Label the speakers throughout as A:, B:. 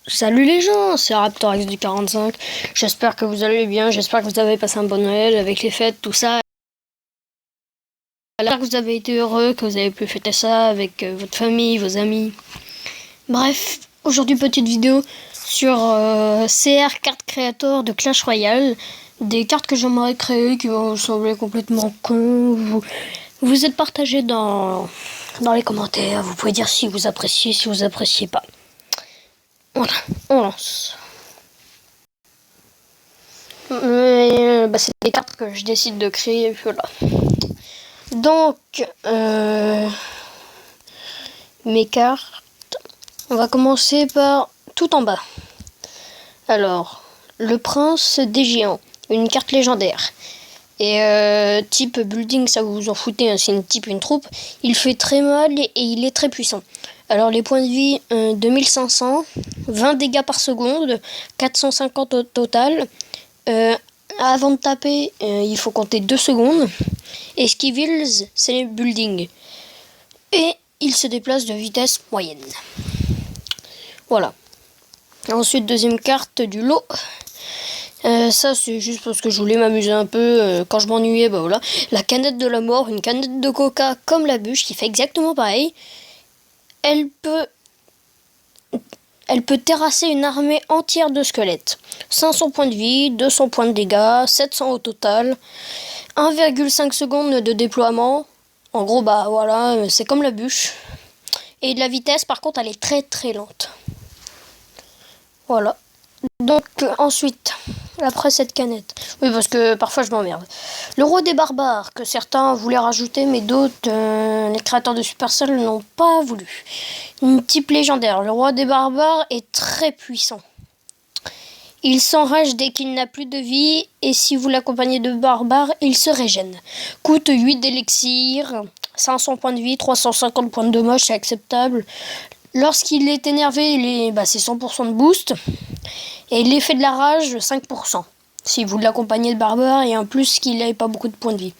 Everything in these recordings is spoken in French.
A: Salut les gens, c'est Raptorex du 45. J'espère que vous allez bien, j'espère que vous avez passé un bon Noël avec les fêtes, tout ça. J'espère que vous avez été heureux, que vous avez pu fêter ça avec votre famille, vos amis. Bref, aujourd'hui petite vidéo sur CR Card Creator de Clash Royale. Des cartes que j'aimerais créer qui vont vous sembler complètement cons. Vous êtes partagés dans les commentaires, vous pouvez dire si vous appréciez, si vous appréciez pas. Voilà, on lance. C'est des cartes que je décide de créer, et puis voilà. Donc, mes cartes, on va commencer par tout en bas. Alors, le prince des géants, une carte légendaire. Et type building, ça vous en foutez, hein, c'est une type une troupe. Il fait très mal et il est très puissant. Alors les points de vie, 2500, 20 dégâts par seconde, 450 au total. Avant de taper, il faut compter 2 secondes. Et Skivils, c'est les buildings. Et il se déplace de vitesse moyenne. Voilà. Ensuite, deuxième carte du lot. Ça, c'est juste parce que je voulais m'amuser un peu. Quand je m'ennuyais, bah voilà. La canette de la mort, une canette de coca comme la bûche qui fait exactement pareil. Elle peut terrasser une armée entière de squelettes. 500 points de vie, 200 points de dégâts, 700 au total. 1,5 secondes de déploiement. En gros, bah voilà, c'est comme la bûche. Et de la vitesse, par contre, elle est très très lente. Voilà. Donc, ensuite, après cette canette. Oui, parce que parfois je m'emmerde. Le roi des barbares, que certains voulaient rajouter, mais d'autres, les créateurs de Supercell, n'ont pas voulu. Une type légendaire. Le roi des barbares est très puissant. Il s'enrage dès qu'il n'a plus de vie, et si vous l'accompagnez de barbares, il se régène. Coûte 8 d'élixir, 500 points de vie, 350 points de dommage, c'est acceptable. Lorsqu'il est énervé, c'est 100% de boost. Et l'effet de la rage, 5%. Si vous l'accompagnez de barbare, et en plus qu'il n'avait pas beaucoup de points de vie.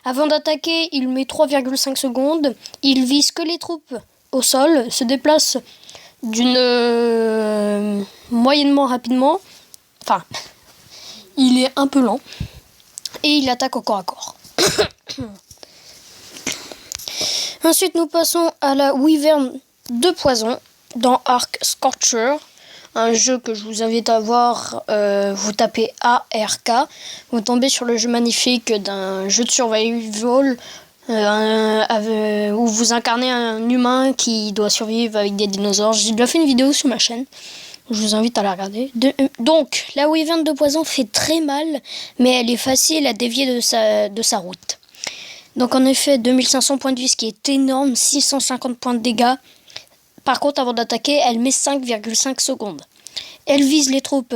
A: Avant d'attaquer, il met 3,5 secondes. Il vise que les troupes au sol, se déplace moyennement rapidement. Enfin, il est un peu lent. Et il attaque au corps à corps. Ensuite, nous passons à la Wyvern de poison dans Arc Scorcher. Un jeu que je vous invite à voir. Vous tapez ARK. Vous tombez sur le jeu magnifique d'un jeu de survival où vous incarnez un humain qui doit survivre avec des dinosaures. J'ai déjà fait une vidéo sur ma chaîne. Je vous invite à la regarder. Donc, la Wyvern de poison fait très mal, mais elle est facile à dévier de sa route. Donc en effet, 2500 points de vie, ce qui est énorme, 650 points de dégâts. Par contre, avant d'attaquer, elle met 5,5 secondes. Elle vise les troupes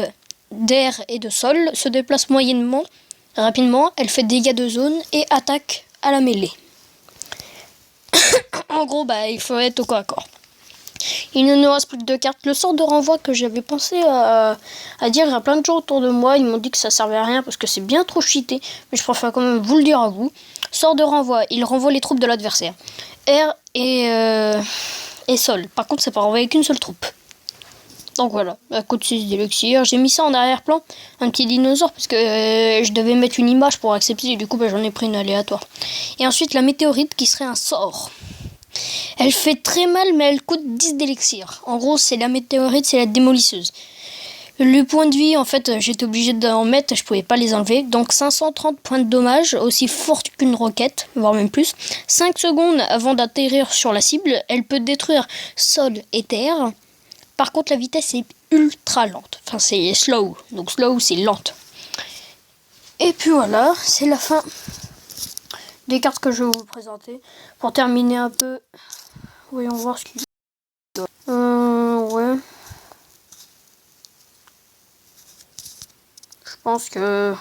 A: d'air et de sol, se déplace moyennement, rapidement, elle fait dégâts de zone et attaque à la mêlée. En gros, il faut être au corps à corps. Il ne nous reste plus que 2 cartes. Le sort de renvoi que j'avais pensé à dire à plein de gens autour de moi, ils m'ont dit que ça servait à rien parce que c'est bien trop cheaté, mais je préfère quand même vous le dire à vous. Sort de renvoi, il renvoie les troupes de l'adversaire. Air et sol. Par contre, ça peut renvoyer qu'une seule troupe. Donc voilà, à côté 6 d'élixir. J'ai mis ça en arrière-plan, un petit dinosaure, parce que je devais mettre une image pour accepter, et du coup j'en ai pris une aléatoire. Et ensuite la météorite qui serait un sort. Elle fait très mal, mais elle coûte 10 d'élixir. En gros, c'est la météorite, c'est la démolisseuse. Le point de vie, en fait, j'étais obligé d'en mettre, je pouvais pas les enlever. Donc 530 points de dommage, aussi forte qu'une roquette, voire même plus. 5 secondes avant d'atterrir sur la cible, elle peut détruire sol et terre. Par contre, la vitesse est ultra lente. Enfin, c'est slow. Donc slow, c'est lente. Et puis voilà, c'est la fin des cartes que je vais vous présenter. Pour terminer un peu, voyons voir ce qu'il y a. Ouais. Je pense que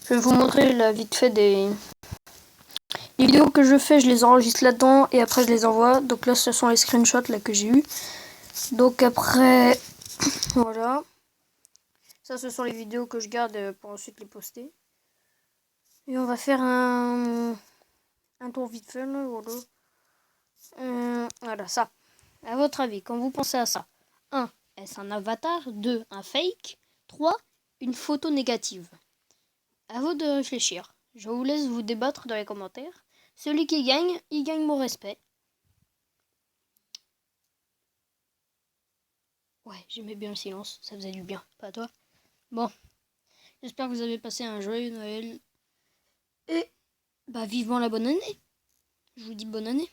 A: je vais vous montrer là vite fait des vidéos que je fais. Je les enregistre là-dedans et après je les envoie. Donc là, ce sont les screenshots là que j'ai eu. Donc après, voilà. Ça, ce sont les vidéos que je garde pour ensuite les poster. Et on va faire un tour vite fait là, voilà. Voilà, ça. À votre avis, quand vous pensez à ça, 1. Est-ce un avatar? 2. Un fake? 3. Une photo négative. À vous de réfléchir. Je vous laisse vous débattre dans les commentaires. Celui qui gagne, il gagne mon respect. Ouais, j'aimais bien le silence, ça faisait du bien, pas toi? Bon, j'espère que vous avez passé un joyeux Noël. Et, vivement la bonne année. Je vous dis bonne année.